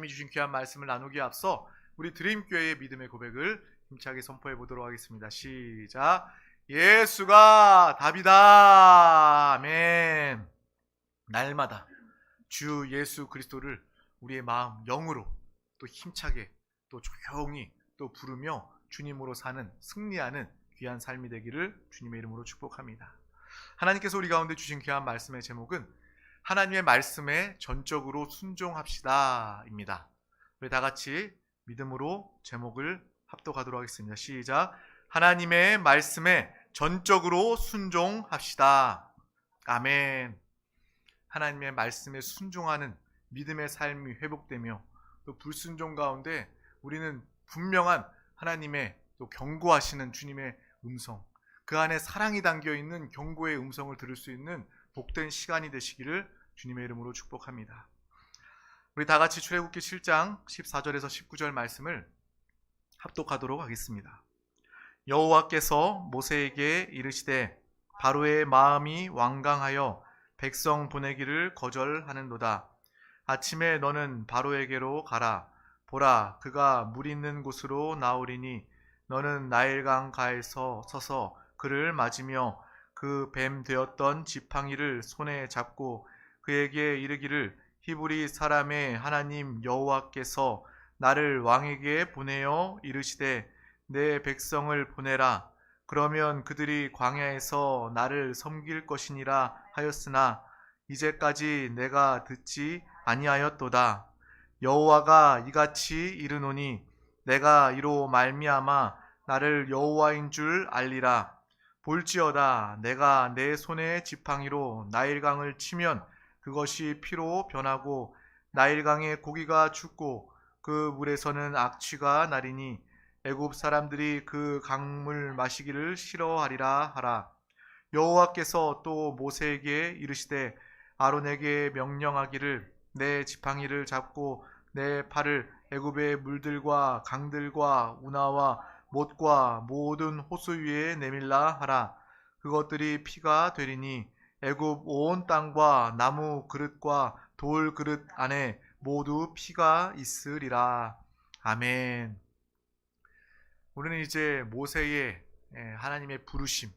하나님이 주신 귀한 말씀을 나누기에 앞서 우리 드림교회의 믿음의 고백을 힘차게 선포해 보도록 하겠습니다. 시작. 예수가 답이다. 아멘. 날마다 주 예수 그리스도를 우리의 마음 영으로 또 힘차게 또 조용히 또 부르며 주님으로 사는 승리하는 귀한 삶이 되기를 주님의 이름으로 축복합니다. 하나님께서 우리 가운데 주신 귀한 말씀의 제목은 하나님의 말씀에 전적으로 순종합시다 입니다. 우리 다 같이 믿음으로 제목을 합독하도록 하겠습니다. 시작. 하나님의 말씀에 전적으로 순종합시다. 아멘. 하나님의 말씀에 순종하는 믿음의 삶이 회복되며 또 불순종 가운데 우리는 분명한 하나님의 또 경고하시는 주님의 음성, 그 안에 사랑이 담겨있는 경고의 음성을 들을 수 있는 복된 시간이 되시기를 주님의 이름으로 축복합니다. 우리 다 같이 출애굽기 7장 14절에서 19절 말씀을 합독하도록 하겠습니다. 여호와께서 모세에게 이르시되 바로의 마음이 완강하여 백성 보내기를 거절하는도다. 아침에 너는 바로에게로 가라. 보라, 그가 물 있는 곳으로 나오리니 너는 나일강 가에서 서서 그를 맞으며 그 뱀 되었던 지팡이를 손에 잡고 그에게 이르기를 히브리 사람의 하나님 여호와께서 나를 왕에게 보내어 이르시되 내 백성을 보내라. 그러면 그들이 광야에서 나를 섬길 것이니라 하였으나 이제까지 내가 듣지 아니하였도다. 여호와가 이같이 이르노니 내가 이로 말미암아 나를 여호와인 줄 알리라. 볼지어다 내가 내 손의 지팡이로 나일강을 치면 그것이 피로 변하고 나일강의 고기가 죽고 그 물에서는 악취가 나리니 애굽 사람들이 그 강물 마시기를 싫어하리라 하라. 여호와께서 또 모세에게 이르시되 아론에게 명령하기를 내 지팡이를 잡고 내 팔을 애굽의 물들과 강들과 운하와 못과 모든 호수 위에 내밀라 하라. 그것들이 피가 되리니 애굽 온 땅과 나무 그릇과 돌 그릇 안에 모두 피가 있으리라. 아멘. 우리는 이제 모세의 하나님의 부르심,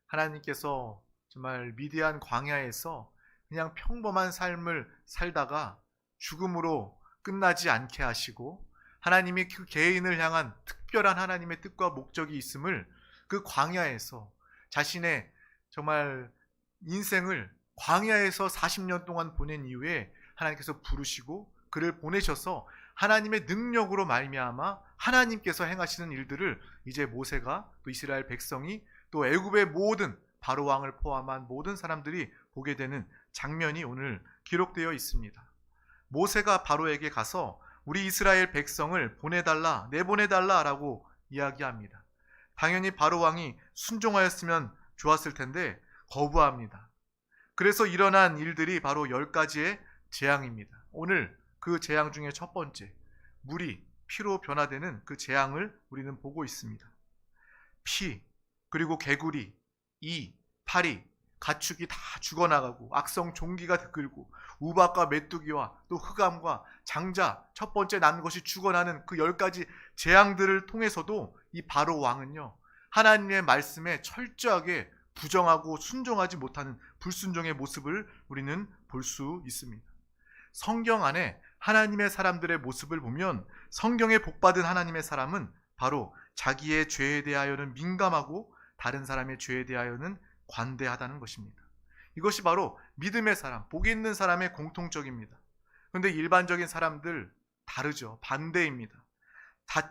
하나님께서 정말 미디안 광야에서 그냥 평범한 삶을 살다가 죽음으로 끝나지 않게 하시고 하나님이 그 개인을 향한 특별한 하나님의 뜻과 목적이 있음을 그 광야에서 자신의 정말 인생을 광야에서 40년 동안 보낸 이후에 하나님께서 부르시고 그를 보내셔서 하나님의 능력으로 말미암아 하나님께서 행하시는 일들을 이제 모세가 또 이스라엘 백성이 또 애굽의 모든 바로 왕을 포함한 모든 사람들이 보게 되는 장면이 오늘 기록되어 있습니다. 모세가 바로에게 가서 우리 이스라엘 백성을 보내달라, 내보내달라라고 이야기합니다. 당연히 바로 왕이 순종하였으면 좋았을 텐데 거부합니다. 그래서 일어난 일들이 바로 10가지의 재앙입니다. 오늘 그 재앙 중에 첫 번째, 물이 피로 변화되는 그 재앙을 우리는 보고 있습니다. 피, 그리고 개구리, 이, 파리, 가축이 다 죽어나가고 악성 종기가 들끓고 우박과 메뚜기와 또 흑암과 장자, 첫 번째 난 것이 죽어나는 그 10가지 재앙들을 통해서도 이 바로 왕은요, 하나님의 말씀에 철저하게 부정하고 순종하지 못하는 불순종의 모습을 우리는 볼 수 있습니다. 성경 안에 하나님의 사람들의 모습을 보면 성경에 복받은 하나님의 사람은 바로 자기의 죄에 대하여는 민감하고 다른 사람의 죄에 대하여는 관대하다는 것입니다. 이것이 바로 믿음의 사람, 복이 있는 사람의 공통적입니다. 그런데 일반적인 사람들 다르죠. 반대입니다.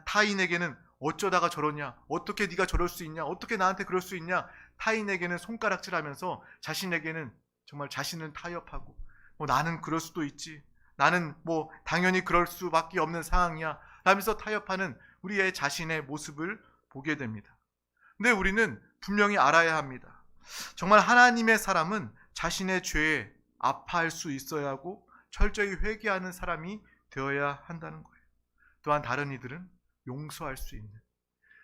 타인에게는 어쩌다가 저러냐, 어떻게 네가 저럴 수 있냐, 어떻게 나한테 그럴 수 있냐, 타인에게는 손가락질하면서 자신에게는 정말 자신을 타협하고 나는 그럴 수도 있지, 나는 당연히 그럴 수밖에 없는 상황이야 라면서 타협하는 우리의 자신의 모습을 보게 됩니다. 근데 우리는 분명히 알아야 합니다. 정말 하나님의 사람은 자신의 죄에 아파할 수 있어야 하고 철저히 회개하는 사람이 되어야 한다는 거예요. 또한 다른 이들은 용서할 수 있는,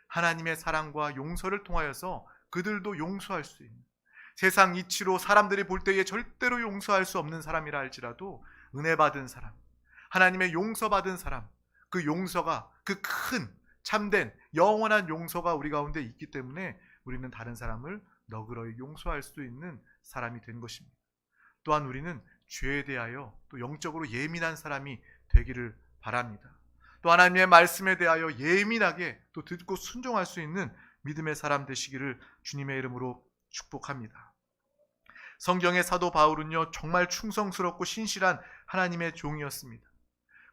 하나님의 사랑과 용서를 통하여서 그들도 용서할 수 있는, 세상 이치로 사람들이 볼 때에 절대로 용서할 수 없는 사람이라 할지라도 은혜 받은 사람, 하나님의 용서받은 사람, 그 용서가, 그 큰 참된 영원한 용서가 우리 가운데 있기 때문에 우리는 다른 사람을 너그러이 용서할 수 있는 사람이 된 것입니다. 또한 우리는 죄에 대하여 또 영적으로 예민한 사람이 되기를 바랍니다. 또 하나님의 말씀에 대하여 예민하게 또 듣고 순종할 수 있는 믿음의 사람 되시기를 주님의 이름으로 축복합니다. 성경의 사도 바울은요, 정말 충성스럽고 신실한 하나님의 종이었습니다.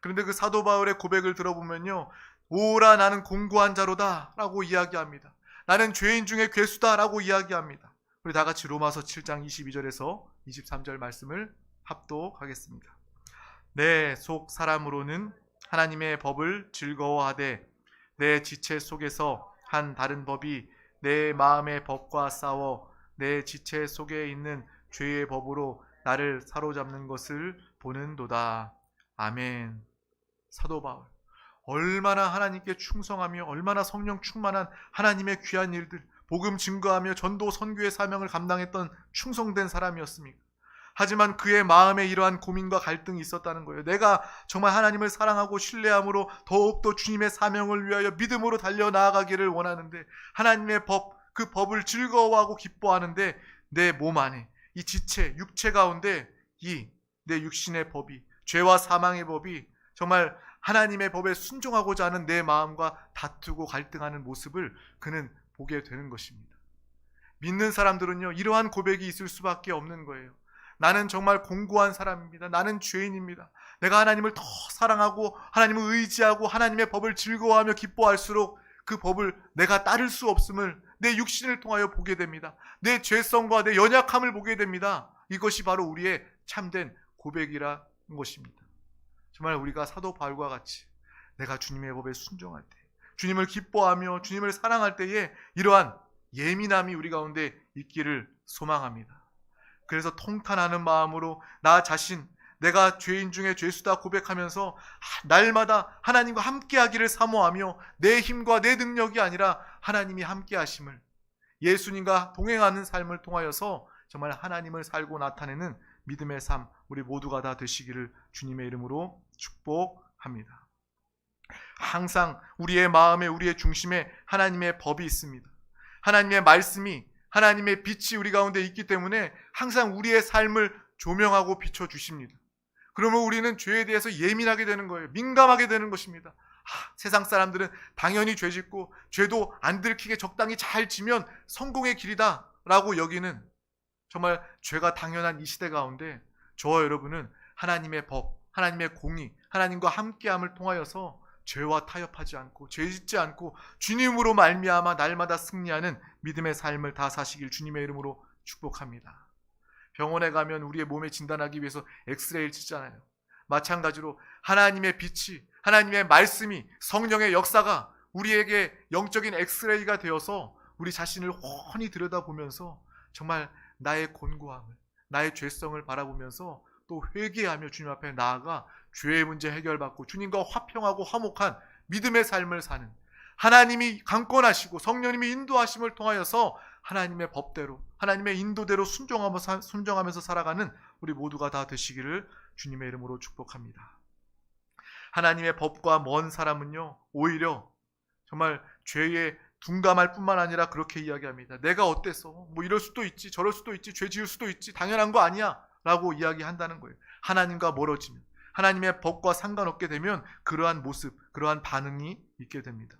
그런데 그 사도 바울의 고백을 들어보면요, 오라 나는 공고한 자로다 라고 이야기합니다. 나는 죄인 중에 괴수다 라고 이야기합니다. 우리 다 같이 로마서 7장 22절에서 23절 말씀을 합독하겠습니다. 내 속 사람으로는 하나님의 법을 즐거워하되 내 지체 속에서 한 다른 법이 내 마음의 법과 싸워 내 지체 속에 있는 죄의 법으로 나를 사로잡는 것을 보는도다. 아멘. 사도 바울, 얼마나 하나님께 충성하며 얼마나 성령 충만한 하나님의 귀한 일들, 복음 증거하며 전도 선교의 사명을 감당했던 충성된 사람이었습니까? 하지만 그의 마음에 이러한 고민과 갈등이 있었다는 거예요. 내가 정말 하나님을 사랑하고 신뢰함으로 더욱더 주님의 사명을 위하여 믿음으로 달려나아가기를 원하는데, 하나님의 법, 그 법을 즐거워하고 기뻐하는데 내 몸 안에 이 지체, 육체 가운데 이 내 육신의 법이, 죄와 사망의 법이 정말 하나님의 법에 순종하고자 하는 내 마음과 다투고 갈등하는 모습을 그는 보게 되는 것입니다. 믿는 사람들은요, 이러한 고백이 있을 수밖에 없는 거예요. 나는 정말 공고한 사람입니다. 나는 죄인입니다. 내가 하나님을 더 사랑하고 하나님을 의지하고 하나님의 법을 즐거워하며 기뻐할수록 그 법을 내가 따를 수 없음을 내 육신을 통하여 보게 됩니다. 내 죄성과 내 연약함을 보게 됩니다. 이것이 바로 우리의 참된 고백이라는 것입니다. 정말 우리가 사도 바울과 같이 내가 주님의 법에 순종할 때, 주님을 기뻐하며 주님을 사랑할 때에 이러한 예민함이 우리 가운데 있기를 소망합니다. 그래서 통탄하는 마음으로 나 자신, 내가 죄인 중에 죄수다 고백하면서 날마다 하나님과 함께하기를 사모하며 내 힘과 내 능력이 아니라 하나님이 함께하심을, 예수님과 동행하는 삶을 통하여서 정말 하나님을 살고 나타내는 믿음의 삶, 우리 모두가 다 되시기를 주님의 이름으로 축복합니다. 항상 우리의 마음에, 우리의 중심에 하나님의 법이 있습니다. 하나님의 말씀이, 하나님의 빛이 우리 가운데 있기 때문에 항상 우리의 삶을 조명하고 비춰주십니다. 그러면 우리는 죄에 대해서 예민하게 되는 거예요. 민감하게 되는 것입니다. 세상 사람들은 당연히 죄 짓고 죄도 안 들키게 적당히 잘 지면 성공의 길이다 라고 여기는, 정말 죄가 당연한 이 시대 가운데 저와 여러분은 하나님의 법, 하나님의 공의, 하나님과 함께함을 통하여서 죄와 타협하지 않고 죄 짓지 않고 주님으로 말미암아 날마다 승리하는 믿음의 삶을 다 사시길 주님의 이름으로 축복합니다. 병원에 가면 우리의 몸에 진단하기 위해서 엑스레이를 찍잖아요. 마찬가지로 하나님의 빛이, 하나님의 말씀이, 성령의 역사가 우리에게 영적인 엑스레이가 되어서 우리 자신을 훤히 들여다보면서 정말 나의 곤고함을, 나의 죄성을 바라보면서 또 회개하며 주님 앞에 나아가 죄의 문제 해결받고 주님과 화평하고 화목한 믿음의 삶을 사는, 하나님이 강권하시고 성령님이 인도하심을 통하여서 하나님의 법대로, 하나님의 인도대로 순종하면서 살아가는 우리 모두가 다 되시기를 주님의 이름으로 축복합니다. 하나님의 법과 먼 사람은요, 오히려 정말 죄에 둔감할 뿐만 아니라 그렇게 이야기합니다. 내가 어때서? 뭐 이럴 수도 있지, 저럴 수도 있지, 죄 지을 수도 있지, 당연한 거 아니야 라고 이야기한다는 거예요. 하나님과 멀어지면, 하나님의 법과 상관없게 되면 그러한 모습, 그러한 반응이 있게 됩니다.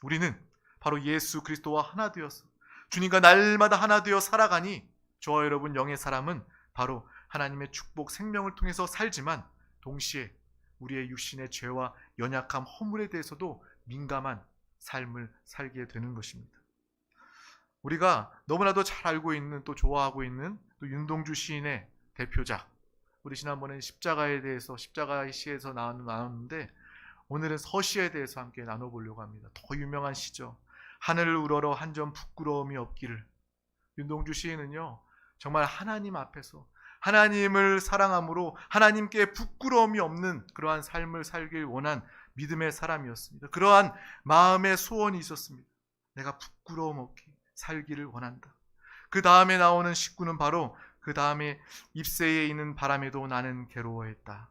우리는 바로 예수 그리스도와 하나 되어서 주님과 날마다 하나 되어 살아가니 저와 여러분 영의 사람은 바로 하나님의 축복, 생명을 통해서 살지만 동시에 우리의 육신의 죄와 연약함, 허물에 대해서도 민감한 삶을 살게 되는 것입니다. 우리가 너무나도 잘 알고 있는, 또 좋아하고 있는 또 윤동주 시인의 대표작, 우리 지난번에 십자가에 대해서, 십자가의 시에서 나눴는데 오늘은 서시에 대해서 함께 나눠보려고 합니다. 더 유명한 시죠. 하늘을 우러러 한 점 부끄러움이 없기를. 윤동주 시인은요, 정말 하나님 앞에서 하나님을 사랑함으로 하나님께 부끄러움이 없는 그러한 삶을 살길 원한 믿음의 사람이었습니다. 그러한 마음의 소원이 있었습니다. 내가 부끄러움 없게 살기를 원한다. 그 다음에 나오는 식구는 바로 그 다음에 잎새에 있는 바람에도 나는 괴로워했다.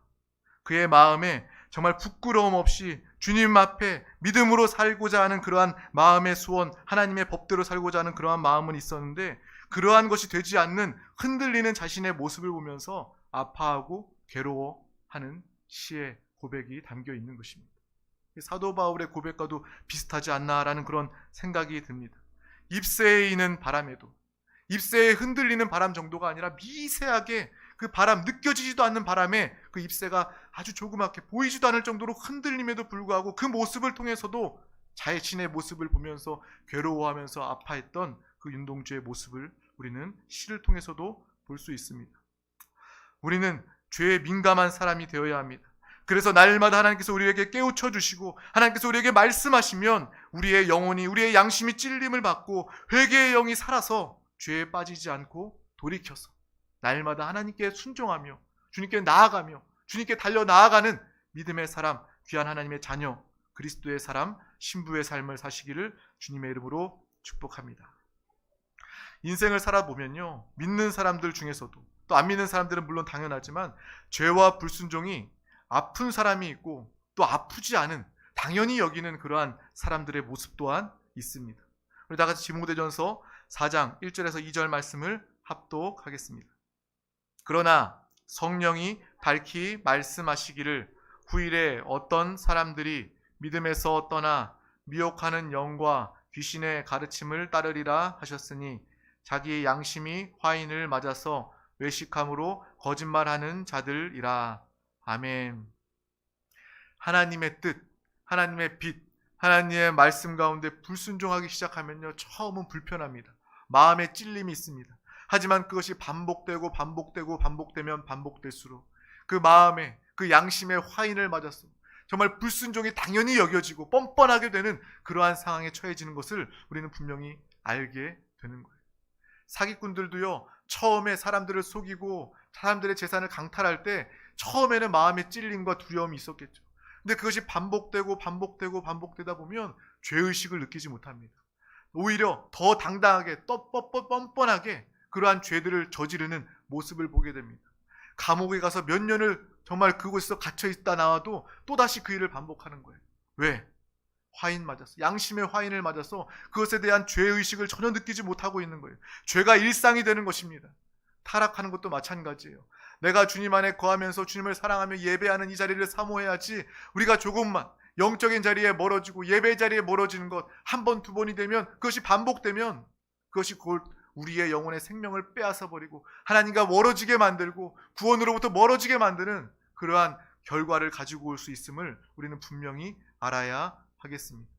그의 마음에 정말 부끄러움 없이 주님 앞에 믿음으로 살고자 하는 그러한 마음의 소원, 하나님의 법대로 살고자 하는 그러한 마음은 있었는데, 그러한 것이 되지 않는 흔들리는 자신의 모습을 보면서 아파하고 괴로워하는 시의 고백이 담겨 있는 것입니다. 사도 바울의 고백과도 비슷하지 않나라는 그런 생각이 듭니다. 잎새에 있는 바람에도, 잎새에 흔들리는 바람 정도가 아니라 미세하게 그 바람, 느껴지지도 않는 바람에 그 잎새가 아주 조그맣게 보이지도 않을 정도로 흔들림에도 불구하고 그 모습을 통해서도 자신의 모습을 보면서 괴로워하면서 아파했던 그 윤동주의 모습을 우리는 시를 통해서도 볼 수 있습니다. 우리는 죄에 민감한 사람이 되어야 합니다. 그래서 날마다 하나님께서 우리에게 깨우쳐 주시고 하나님께서 우리에게 말씀하시면 우리의 영혼이, 우리의 양심이 찔림을 받고 회개의 영이 살아서 죄에 빠지지 않고 돌이켜서 날마다 하나님께 순종하며 주님께 나아가며 주님께 달려 나아가는 믿음의 사람, 귀한 하나님의 자녀, 그리스도의 사람, 신부의 삶을 사시기를 주님의 이름으로 축복합니다. 인생을 살아보면요, 믿는 사람들 중에서도 또 안 믿는 사람들은 물론 당연하지만 죄와 불순종이 아픈 사람이 있고 또 아프지 않은, 당연히 여기는 그러한 사람들의 모습 또한 있습니다. 우리 다 같이 디모데전서 4장 1절에서 2절 말씀을 합독하겠습니다. 그러나 성령이 밝히 말씀하시기를 후일에 어떤 사람들이 믿음에서 떠나 미혹하는 영과 귀신의 가르침을 따르리라 하셨으니 자기의 양심이 화인을 맞아서 외식함으로 거짓말하는 자들이라. 아멘. 하나님의 뜻, 하나님의 빛, 하나님의 말씀 가운데 불순종하기 시작하면요, 처음은 불편합니다. 마음에 찔림이 있습니다. 하지만 그것이 반복되면 반복될수록 그 마음에, 그 양심의 화인을 맞아서 정말 불순종이 당연히 여겨지고 뻔뻔하게 되는 그러한 상황에 처해지는 것을 우리는 분명히 알게 되는 거예요. 사기꾼들도요, 처음에 사람들을 속이고 사람들의 재산을 강탈할 때 처음에는 마음의 찔림과 두려움이 있었겠죠. 근데 그것이 반복되다 보면 죄의식을 느끼지 못합니다. 오히려 더 당당하게 뻔뻔하게 그러한 죄들을 저지르는 모습을 보게 됩니다. 감옥에 가서 몇 년을 정말 그곳에서 갇혀 있다 나와도 또다시 그 일을 반복하는 거예요. 왜? 화인 맞았어. 양심의 화인을 맞아서 그것에 대한 죄의식을 전혀 느끼지 못하고 있는 거예요. 죄가 일상이 되는 것입니다. 타락하는 것도 마찬가지예요. 내가 주님 안에 거하면서 주님을 사랑하며 예배하는 이 자리를 사모해야지, 우리가 조금만 영적인 자리에 멀어지고 예배 자리에 멀어지는 것 한 번, 두 번이 되면, 그것이 반복되면 그것이 곧 우리의 영혼의 생명을 빼앗아 버리고 하나님과 멀어지게 만들고 구원으로부터 멀어지게 만드는 그러한 결과를 가지고 올 수 있음을 우리는 분명히 알아야 하겠습니다.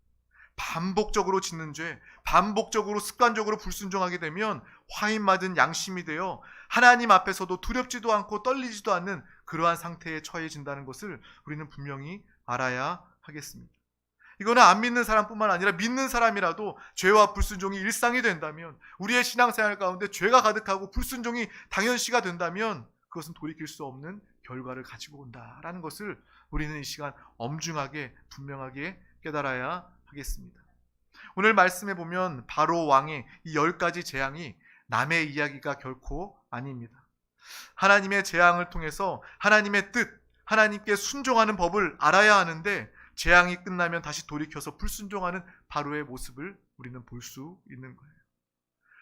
반복적으로 짓는 죄, 반복적으로 습관적으로 불순종하게 되면 화인 맞은 양심이 되어 하나님 앞에서도 두렵지도 않고 떨리지도 않는 그러한 상태에 처해진다는 것을 우리는 분명히 알아야 하겠습니다. 이거는 안 믿는 사람뿐만 아니라 믿는 사람이라도 죄와 불순종이 일상이 된다면, 우리의 신앙생활 가운데 죄가 가득하고 불순종이 당연시가 된다면 그것은 돌이킬 수 없는 결과를 가지고 온다라는 것을 우리는 이 시간 엄중하게 분명하게 깨달아야 하겠습니다. 오늘 말씀에 보면 바로 왕의 이 10가지 재앙이 남의 이야기가 결코 아닙니다. 하나님의 재앙을 통해서 하나님의 뜻, 하나님께 순종하는 법을 알아야 하는데, 재앙이 끝나면 다시 돌이켜서 불순종하는 바로의 모습을 우리는 볼 수 있는 거예요.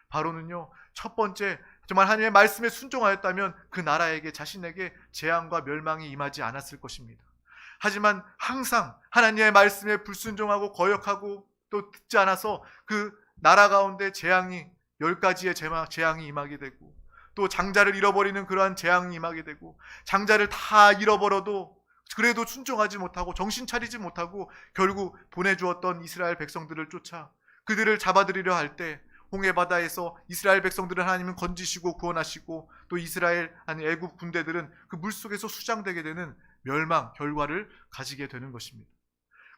바로는요, 첫 번째 정말 하나님의 말씀에 순종하였다면 그 나라에게, 자신에게 재앙과 멸망이 임하지 않았을 것입니다. 하지만 항상 하나님의 말씀에 불순종하고 거역하고 또 듣지 않아서 그 나라 가운데 재앙이, 10가지의 재앙이 임하게 되고, 또 장자를 잃어버리는 그러한 재앙이 임하게 되고, 장자를 다 잃어버려도 그래도 순종하지 못하고 정신 차리지 못하고 결국 보내주었던 이스라엘 백성들을 쫓아 그들을 잡아들이려 할 때 홍해 바다에서 이스라엘 백성들을 하나님은 건지시고 구원하시고, 또 이스라엘 아니 애굽 군대들은 그 물속에서 수장되게 되는 멸망 결과를 가지게 되는 것입니다.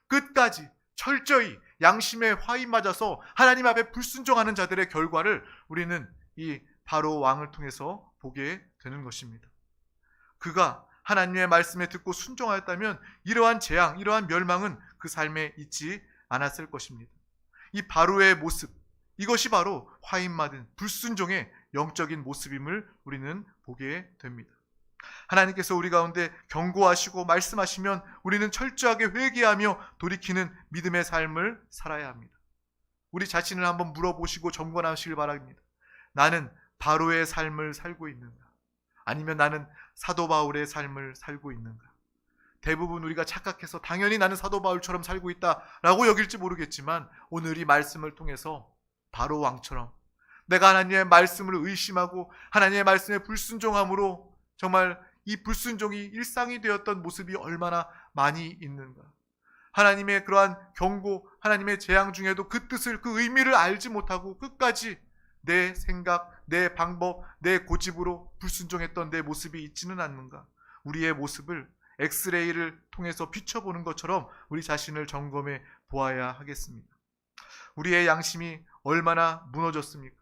끝까지 철저히 양심에 화인 맞아서 하나님 앞에 불순종하는 자들의 결과를 우리는 이 바로 왕을 통해서 보게 되는 것입니다. 그가 하나님의 말씀에 듣고 순종하였다면 이러한 재앙, 이러한 멸망은 그 삶에 있지 않았을 것입니다. 이 바로의 모습, 이것이 바로 화인 맞은 불순종의 영적인 모습임을 우리는 보게 됩니다. 하나님께서 우리 가운데 경고하시고 말씀하시면 우리는 철저하게 회개하며 돌이키는 믿음의 삶을 살아야 합니다. 우리 자신을 한번 물어보시고 점검하시길 바랍니다. 나는 바로의 삶을 살고 있는가? 아니면 나는 사도 바울의 삶을 살고 있는가? 대부분 우리가 착각해서 당연히 나는 사도 바울처럼 살고 있다라고 여길지 모르겠지만, 오늘 이 말씀을 통해서 바로 왕처럼 내가 하나님의 말씀을 의심하고 하나님의 말씀에 불순종함으로 정말 이 불순종이 일상이 되었던 모습이 얼마나 많이 있는가. 하나님의 그러한 경고, 하나님의 재앙 중에도 그 뜻을, 그 의미를 알지 못하고 끝까지 내 생각, 내 방법, 내 고집으로 불순종했던 내 모습이 있지는 않는가. 우리의 모습을 엑스레이를 통해서 비춰보는 것처럼 우리 자신을 점검해 보아야 하겠습니다. 우리의 양심이 얼마나 무너졌습니까?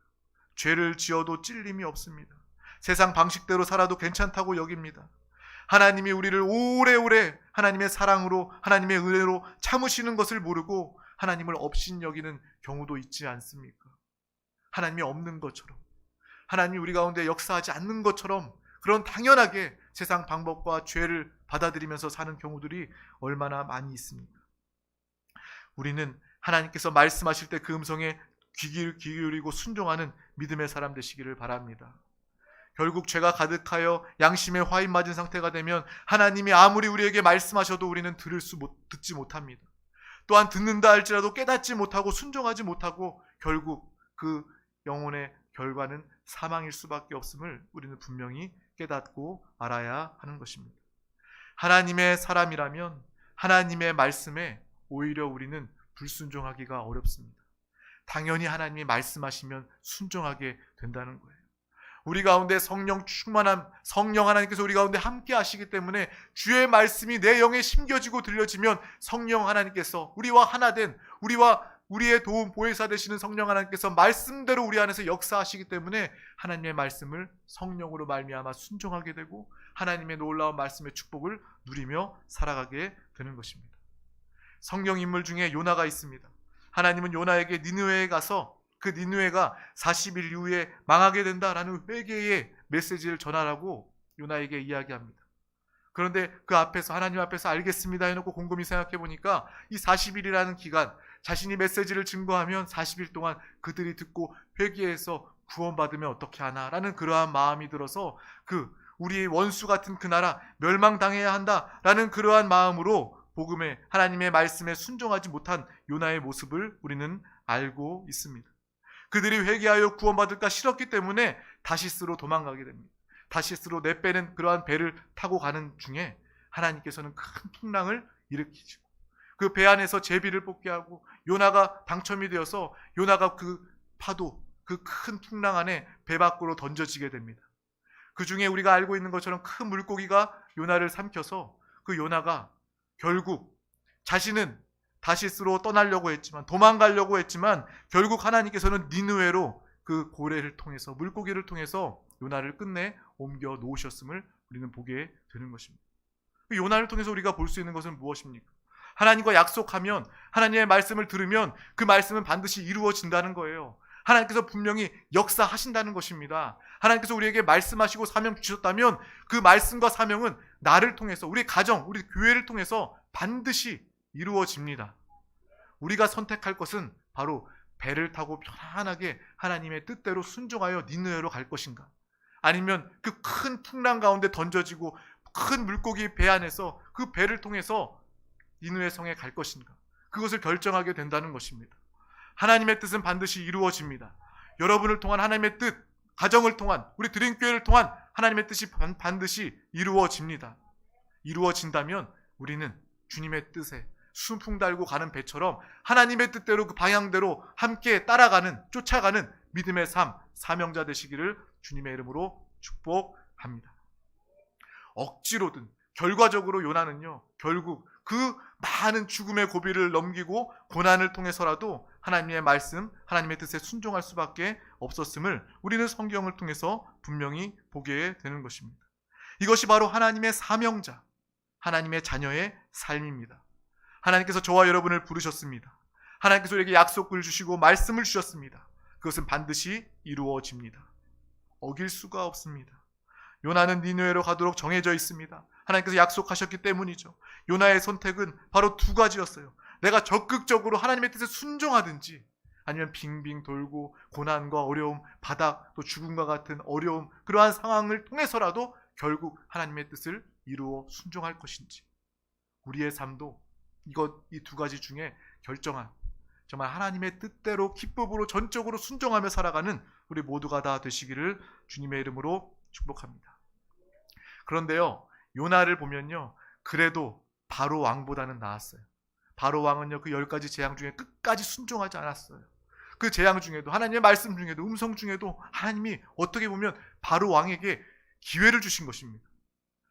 죄를 지어도 찔림이 없습니다. 세상 방식대로 살아도 괜찮다고 여깁니다. 하나님이 우리를 오래오래 하나님의 사랑으로, 하나님의 은혜로 참으시는 것을 모르고 하나님을 업신여기는 경우도 있지 않습니까? 하나님이 없는 것처럼, 하나님이 우리 가운데 역사하지 않는 것처럼 그런 당연하게 세상 방법과 죄를 받아들이면서 사는 경우들이 얼마나 많이 있습니까? 우리는 하나님께서 말씀하실 때 그 음성에 귀 기울이고 순종하는 믿음의 사람 되시기를 바랍니다. 결국 죄가 가득하여 양심에 화인 맞은 상태가 되면 하나님이 아무리 우리에게 말씀하셔도 우리는 듣지 못합니다. 또한 듣는다 할지라도 깨닫지 못하고 순종하지 못하고 결국 그 영혼의 결과는 사망일 수밖에 없음을 우리는 분명히 깨닫고 알아야 하는 것입니다. 하나님의 사람이라면 하나님의 말씀에 오히려 우리는 불순종하기가 어렵습니다. 당연히 하나님이 말씀하시면 순종하게 된다는 거예요. 우리 가운데 성령 충만함, 성령 하나님께서 우리 가운데 함께 하시기 때문에 주의 말씀이 내 영에 심겨지고 들려지면 성령 하나님께서 우리와 하나된, 우리의 도움 보혜사 되시는 성령 하나님께서 말씀대로 우리 안에서 역사하시기 때문에 하나님의 말씀을 성령으로 말미암아 순종하게 되고 하나님의 놀라운 말씀의 축복을 누리며 살아가게 되는 것입니다. 성경 인물 중에 요나가 있습니다. 하나님은 요나에게 니느웨에 가서 그 니느웨가 40일 이후에 망하게 된다라는 회개의 메시지를 전하라고 요나에게 이야기합니다. 그런데 그 앞에서, 하나님 앞에서 알겠습니다 해놓고 곰곰이 생각해 보니까 이 40일이라는 기간, 자신이 메시지를 증거하면 40일 동안 그들이 듣고 회개해서 구원받으면 어떻게 하나라는 그러한 마음이 들어서 우리의 원수 같은 그 나라 멸망당해야 한다라는 그러한 마음으로 복음에, 하나님의 말씀에 순종하지 못한 요나의 모습을 우리는 알고 있습니다. 그들이 회개하여 구원받을까 싫었기 때문에 다시스로 도망가게 됩니다. 다시스로 내빼는 그러한 배를 타고 가는 중에 하나님께서는 큰 풍랑을 일으키시고 그 배 안에서 제비를 뽑게 하고 요나가 당첨이 되어서 요나가 그 파도, 그 큰 풍랑 안에 배 밖으로 던져지게 됩니다. 그 중에 우리가 알고 있는 것처럼 큰 물고기가 요나를 삼켜서 그 요나가 결국 자신은 다시스로 떠나려고 했지만, 도망가려고 했지만 결국 하나님께서는 니느웨로 그 고래를 통해서, 물고기를 통해서 요나를 끝내 옮겨 놓으셨음을 우리는 보게 되는 것입니다. 요나를 통해서 우리가 볼 수 있는 것은 무엇입니까? 하나님과 약속하면, 하나님의 말씀을 들으면 그 말씀은 반드시 이루어진다는 거예요. 하나님께서 분명히 역사하신다는 것입니다. 하나님께서 우리에게 말씀하시고 사명 주셨다면 그 말씀과 사명은 나를 통해서, 우리 가정, 우리 교회를 통해서 반드시 이루어집니다. 우리가 선택할 것은 바로 배를 타고 편안하게 하나님의 뜻대로 순종하여 니느웨로 갈 것인가, 아니면 그 큰 풍랑 가운데 던져지고 큰 물고기 배 안에서 그 배를 통해서 니느웨 성에 갈 것인가, 그것을 결정하게 된다는 것입니다. 하나님의 뜻은 반드시 이루어집니다. 여러분을 통한 하나님의 뜻, 가정을 통한, 우리 드림교회를 통한 하나님의 뜻이 반드시 이루어집니다. 이루어진다면 우리는 주님의 뜻에 순풍 달고 가는 배처럼 하나님의 뜻대로, 그 방향대로 함께 따라가는, 쫓아가는 믿음의 삶, 사명자 되시기를 주님의 이름으로 축복합니다. 억지로든 결과적으로 요나는요, 결국 그 많은 죽음의 고비를 넘기고 고난을 통해서라도 하나님의 말씀, 하나님의 뜻에 순종할 수밖에 없었음을 우리는 성경을 통해서 분명히 보게 되는 것입니다. 이것이 바로 하나님의 사명자, 하나님의 자녀의 삶입니다. 하나님께서 저와 여러분을 부르셨습니다. 하나님께서 우리에게 약속을 주시고 말씀을 주셨습니다. 그것은 반드시 이루어집니다. 어길 수가 없습니다. 요나는 니느웨로 가도록 정해져 있습니다. 하나님께서 약속하셨기 때문이죠. 요나의 선택은 바로 두 가지였어요. 내가 적극적으로 하나님의 뜻에 순종하든지, 아니면 빙빙 돌고 고난과 어려움, 바닥, 또 죽음과 같은 어려움, 그러한 상황을 통해서라도 결국 하나님의 뜻을 이루어 순종할 것인지, 우리의 삶도 이 두 가지 중에 결정한, 정말 하나님의 뜻대로 기쁨으로 전적으로 순종하며 살아가는 우리 모두가 다 되시기를 주님의 이름으로 축복합니다. 그런데요, 요나를 보면요, 그래도 바로 왕보다는 나았어요. 바로 왕은요, 그 10가지 재앙 중에 끝까지 순종하지 않았어요. 그 재앙 중에도, 하나님의 말씀 중에도, 음성 중에도 하나님이 어떻게 보면 바로 왕에게 기회를 주신 것입니다.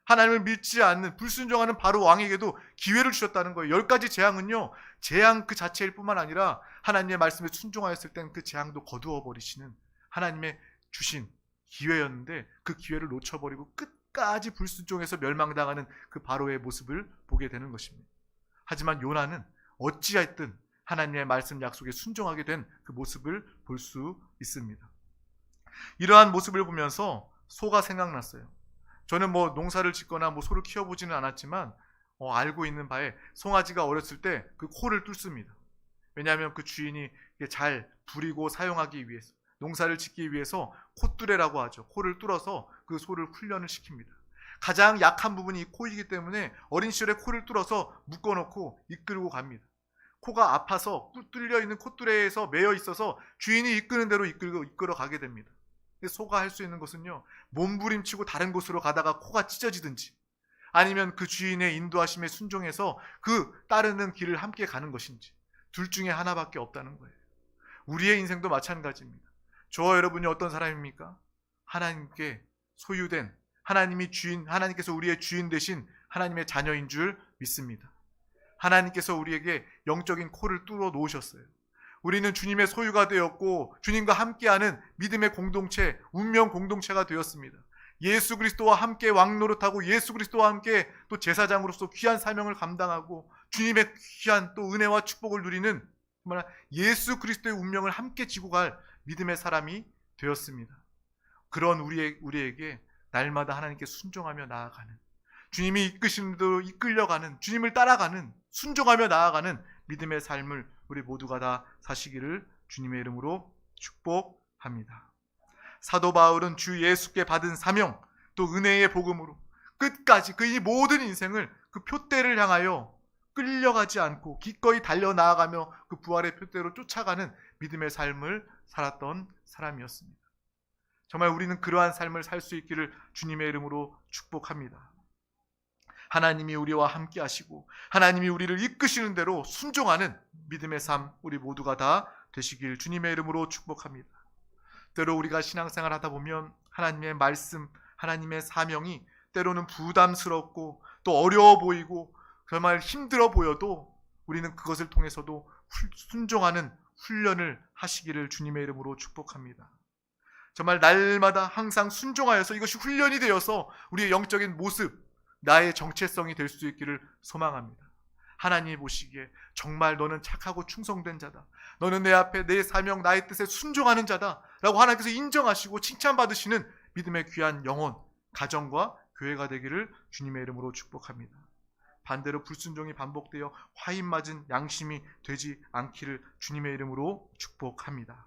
하나님을 믿지 않는, 불순종하는 바로 왕에게도 기회를 주셨다는 거예요. 10가지 재앙은요, 재앙 그 자체일 뿐만 아니라 하나님의 말씀에 순종하였을 땐 그 재앙도 거두어 버리시는 하나님의 주신 기회였는데, 그 기회를 놓쳐버리고 끝까지 불순종해서 멸망당하는 그 바로의 모습을 보게 되는 것입니다. 하지만 요나는 어찌하였든 하나님의 말씀 약속에 순종하게 된 그 모습을 볼 수 있습니다. 이러한 모습을 보면서 소가 생각났어요. 저는 농사를 짓거나 소를 키워보지는 않았지만 알고 있는 바에 송아지가 어렸을 때 그 코를 뚫습니다. 왜냐하면 그 주인이 잘 부리고 사용하기 위해서, 농사를 짓기 위해서 콧뚜레라고 하죠. 코를 뚫어서 그 소를 훈련을 시킵니다. 가장 약한 부분이 이 코이기 때문에 어린 시절에 코를 뚫어서 묶어놓고 이끌고 갑니다. 코가 아파서 뚫려 있는 콧뚜레에서 매여 있어서 주인이 이끄는 대로 이끌어 가게 됩니다. 소가 할 수 있는 것은요, 몸부림치고 다른 곳으로 가다가 코가 찢어지든지, 아니면 그 주인의 인도하심에 순종해서 그 따르는 길을 함께 가는 것인지, 둘 중에 하나밖에 없다는 거예요. 우리의 인생도 마찬가지입니다. 저와 여러분이 어떤 사람입니까? 하나님께 소유된, 하나님께서 우리의 주인 되신 하나님의 자녀인 줄 믿습니다. 하나님께서 우리에게 영적인 코를 뚫어 놓으셨어요. 우리는 주님의 소유가 되었고 주님과 함께하는 믿음의 공동체, 운명 공동체가 되었습니다. 예수 그리스도와 함께 왕노릇하고 예수 그리스도와 함께 또 제사장으로서 귀한 사명을 감당하고 주님의 귀한 또 은혜와 축복을 누리는 정말 예수 그리스도의 운명을 함께 지고 갈 믿음의 사람이 되었습니다. 그런 우리에게 날마다 하나님께 순종하며 나아가는, 주님이 이끄시는 대로 이끌려가는, 주님을 따라가는, 순종하며 나아가는 믿음의 삶을 우리 모두가 다 사시기를 주님의 이름으로 축복합니다. 사도 바울은 주 예수께 받은 사명, 또 은혜의 복음으로 끝까지 그의 모든 인생을 그 표대를 향하여 끌려가지 않고 기꺼이 달려나아가며 그 부활의 표대로 쫓아가는 믿음의 삶을 살았던 사람이었습니다. 정말 우리는 그러한 삶을 살 수 있기를 주님의 이름으로 축복합니다. 하나님이 우리와 함께 하시고 하나님이 우리를 이끄시는 대로 순종하는 믿음의 삶, 우리 모두가 다 되시길 주님의 이름으로 축복합니다. 때로 우리가 신앙생활 하다 보면 하나님의 말씀, 하나님의 사명이 때로는 부담스럽고 또 어려워 보이고 정말 힘들어 보여도 우리는 그것을 통해서도 순종하는 훈련을 하시기를 주님의 이름으로 축복합니다. 정말 날마다 항상 순종하여서 이것이 훈련이 되어서 우리의 영적인 모습, 나의 정체성이 될 수 있기를 소망합니다. 하나님이 보시기에 정말 너는 착하고 충성된 자다, 너는 내 앞에 내 사명, 나의 뜻에 순종하는 자다 라고 하나님께서 인정하시고 칭찬받으시는 믿음의 귀한 영혼, 가정과 교회가 되기를 주님의 이름으로 축복합니다. 반대로 불순종이 반복되어 화인 맞은 양심이 되지 않기를 주님의 이름으로 축복합니다.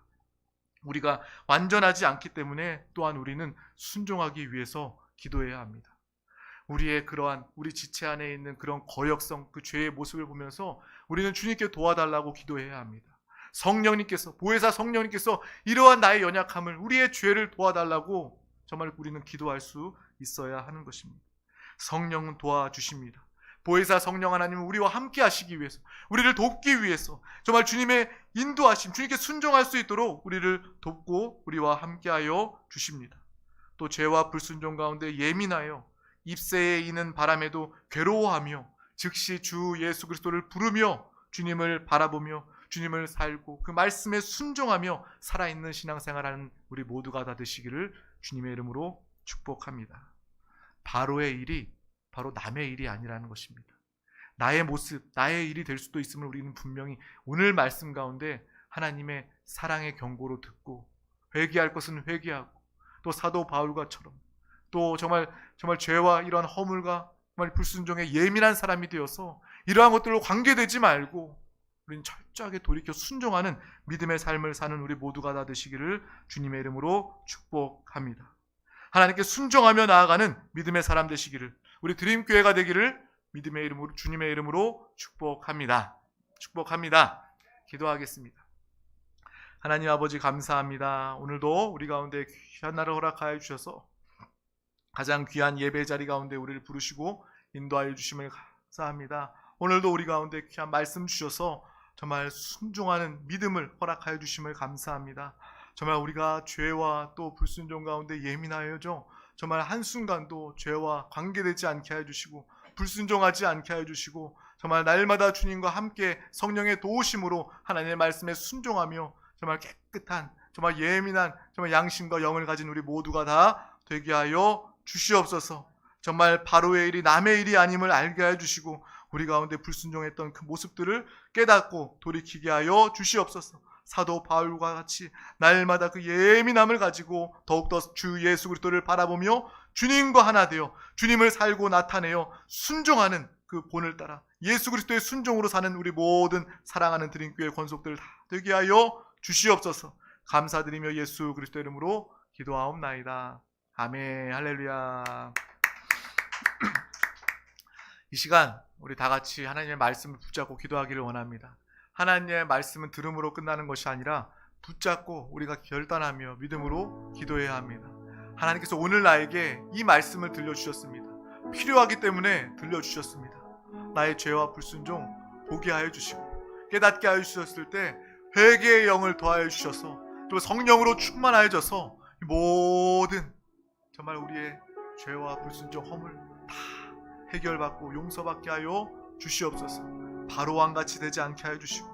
우리가 완전하지 않기 때문에 또한 우리는 순종하기 위해서 기도해야 합니다. 우리 지체 안에 있는 그런 거역성, 그 죄의 모습을 보면서 우리는 주님께 도와달라고 기도해야 합니다. 보혜사 성령님께서 이러한 나의 연약함을, 우리의 죄를 도와달라고 정말 우리는 기도할 수 있어야 하는 것입니다. 성령은 도와주십니다. 보혜사 성령 하나님은 우리와 함께 하시기 위해서, 우리를 돕기 위해서 정말 주님의 인도하심, 주님께 순종할 수 있도록 우리를 돕고 우리와 함께하여 주십니다. 또 죄와 불순종 가운데 예민하여 입새에 이는 바람에도 괴로워하며 즉시 주 예수 그리스도를 부르며 주님을 바라보며 주님을 살고 그 말씀에 순종하며 살아있는 신앙생활하는 우리 모두가 다 되시기를 주님의 이름으로 축복합니다. 바로의 일이 바로 남의 일이 아니라는 것입니다. 나의 모습, 나의 일이 될 수도 있음을 우리는 분명히 오늘 말씀 가운데 하나님의 사랑의 경고로 듣고 회개할 것은 회개하고 또 사도 바울과처럼 또 정말 죄와 이러한 허물과 정말 불순종에 예민한 사람이 되어서 이러한 것들로 관계되지 말고 우리는 철저하게 돌이켜 순종하는 믿음의 삶을 사는 우리 모두가 다 되시기를 주님의 이름으로 축복합니다. 하나님께 순종하며 나아가는 믿음의 사람 되시기를, 우리 드림교회가 되기를 믿음의 이름으로, 주님의 이름으로 축복합니다. 축복합니다. 기도하겠습니다. 하나님 아버지 감사합니다. 오늘도 우리 가운데 귀한 날을 허락하여 주셔서 가장 귀한 예배 자리 가운데 우리를 부르시고 인도하여 주심을 감사합니다. 오늘도 우리 가운데 귀한 말씀 주셔서 정말 순종하는 믿음을 허락하여 주심을 감사합니다. 정말 우리가 죄와 또 불순종 가운데 예민하여져 정말 한순간도 죄와 관계되지 않게 해주시고 불순종하지 않게 해주시고 정말 날마다 주님과 함께 성령의 도우심으로 하나님의 말씀에 순종하며 정말 깨끗한 정말 예민한 정말 양심과 영을 가진 우리 모두가 다 되게 하여 주시옵소서. 정말 바로의 일이 남의 일이 아님을 알게 해주시고 우리 가운데 불순종했던 그 모습들을 깨닫고 돌이키게 하여 주시옵소서. 사도 바울과 같이 날마다 그 예민함을 가지고 더욱더 주 예수 그리스도를 바라보며 주님과 하나 되어 주님을 살고 나타내어 순종하는 그 본을 따라 예수 그리스도의 순종으로 사는 우리 모든 사랑하는 드림교회 권속들 다 되게 하여 주시옵소서. 감사드리며 예수 그리스도 이름으로 기도하옵나이다. 아멘. 할렐루야. 이 시간 우리 다 같이 하나님의 말씀을 붙잡고 기도하기를 원합니다. 하나님의 말씀은 들음으로 끝나는 것이 아니라 붙잡고 우리가 결단하며 믿음으로 기도해야 합니다. 하나님께서 오늘 나에게 이 말씀을 들려주셨습니다. 필요하기 때문에 들려주셨습니다. 나의 죄와 불순종 보게 하여 주시고 깨닫게 하여 주셨을 때 회개의 영을 더하여 주셔서 또 성령으로 충만하여져서 모든 정말 우리의 죄와 불순종 허물 다 해결받고 용서받게 하여 주시옵소서. 바로 왕같이 되지 않게 하여 주시고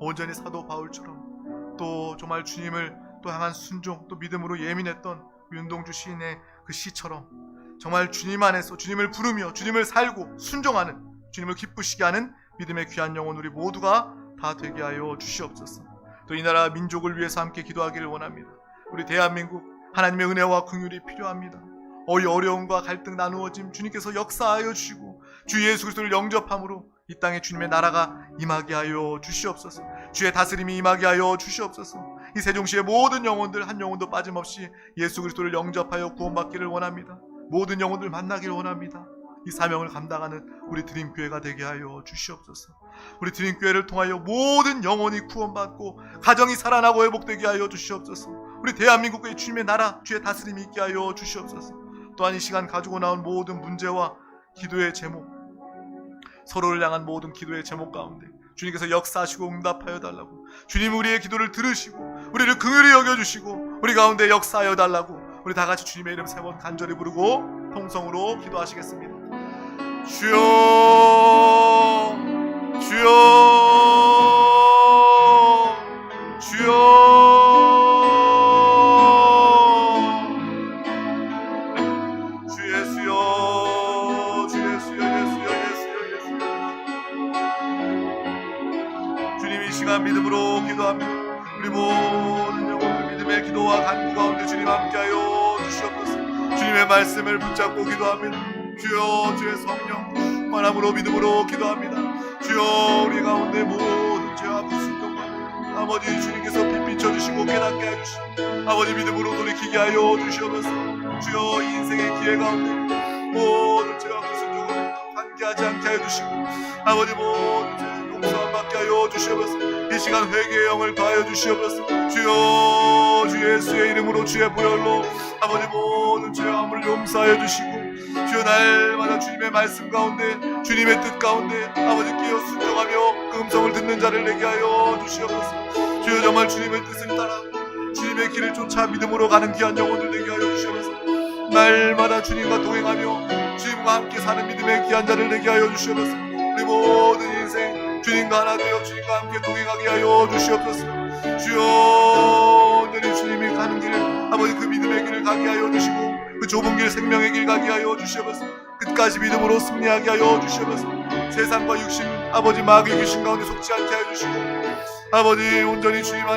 온전히 사도 바울처럼 또 정말 주님을 또 향한 순종 또 믿음으로 예민했던 윤동주 시인의 그 시처럼 정말 주님 안에서 주님을 부르며 주님을 살고 순종하는 주님을 기쁘시게 하는 믿음의 귀한 영혼 우리 모두가 다 되게 하여 주시옵소서. 또 이 나라 민족을 위해서 함께 기도하기를 원합니다. 우리 대한민국 하나님의 은혜와 긍휼이 필요합니다. 어려움과 갈등 나누어짐 주님께서 역사하여 주시고 주 예수 그리스도를 영접함으로 이 땅에 주님의 나라가 임하게 하여 주시옵소서. 주의 다스림이 임하게 하여 주시옵소서. 이 세종시의 모든 영혼들 한 영혼도 빠짐없이 예수 그리스도를 영접하여 구원받기를 원합니다. 모든 영혼들 만나기를 원합니다. 이 사명을 감당하는 우리 드림교회가 되게 하여 주시옵소서. 우리 드림교회를 통하여 모든 영혼이 구원받고 가정이 살아나고 회복되게 하여 주시옵소서. 우리 대한민국의 주님의 나라 주의 다스림이 있게 하여 주시옵소서. 또한 이 시간 가지고 나온 모든 문제와 기도의 제목, 서로를 향한 모든 기도의 제목 가운데 주님께서 역사하시고 응답하여 달라고, 주님 우리의 기도를 들으시고 우리를 긍휼히 여겨주시고 우리 가운데 역사하여 달라고 우리 다 같이 주님의 이름 세 번 간절히 부르고 통성으로 기도하시겠습니다. 주여 주여 주여 믿음으로 기도합니다. 우리 모든 영혼들 믿음의 기도와 간구 가운데 주님 함께하여 주시옵소서. 주님의 말씀을 붙잡고 기도합니다. 주여 주의 성령 충만함으로 믿음으로 기도합니다. 주여 우리 가운데 모든 죄와 불순종과 아버지 주님께서 빛 비춰주시고 깨닫게 해주시고 아버지 믿음으로 돌이키게 하여 주시옵소서. 주여 이 인생의 기회 가운데 모든 죄와 불순종을 관계하지 않게 해주시고 아버지 모든 죄 용서함 받게 하여 주시옵소서. 이 시간 회개의 영을 더하여 주시옵소서. 주여 주 예수의 이름으로 주의 보혈로 아버지 모든 죄와 허물을 용서하여 주시고 주여 날마다 주님의 말씀 가운데 주님의 뜻 가운데 아버지 깨어 순종하며 그 음성을 듣는 자를 내게 하여 주시옵소서. 주여 정말 주님의 뜻을 따라 주님의 길을 쫓아 믿음으로 가는 귀한 영혼들 되게 하여 주시옵소서. 날마다 주님과 동행하며 주님과 함께 사는 믿음의 귀한 자를 내게 하여 주시옵소서. 우리 모든 인생 주님과 하나 되어 주님과 함께 동행하게 하여 주시옵소서. 주여 온전히 주님이 가는 길 아버지 그 믿음의 길을 가게 하여 주시고 그 좁은 길 생명의 길 가게 하여 주시옵소서. 끝까지 믿음으로 승리하게 하여 주시옵소서. 세상과 육신 아버지 마귀의 귀신 가운데 속지 않게 하여 주시고 아버지 온전히 주님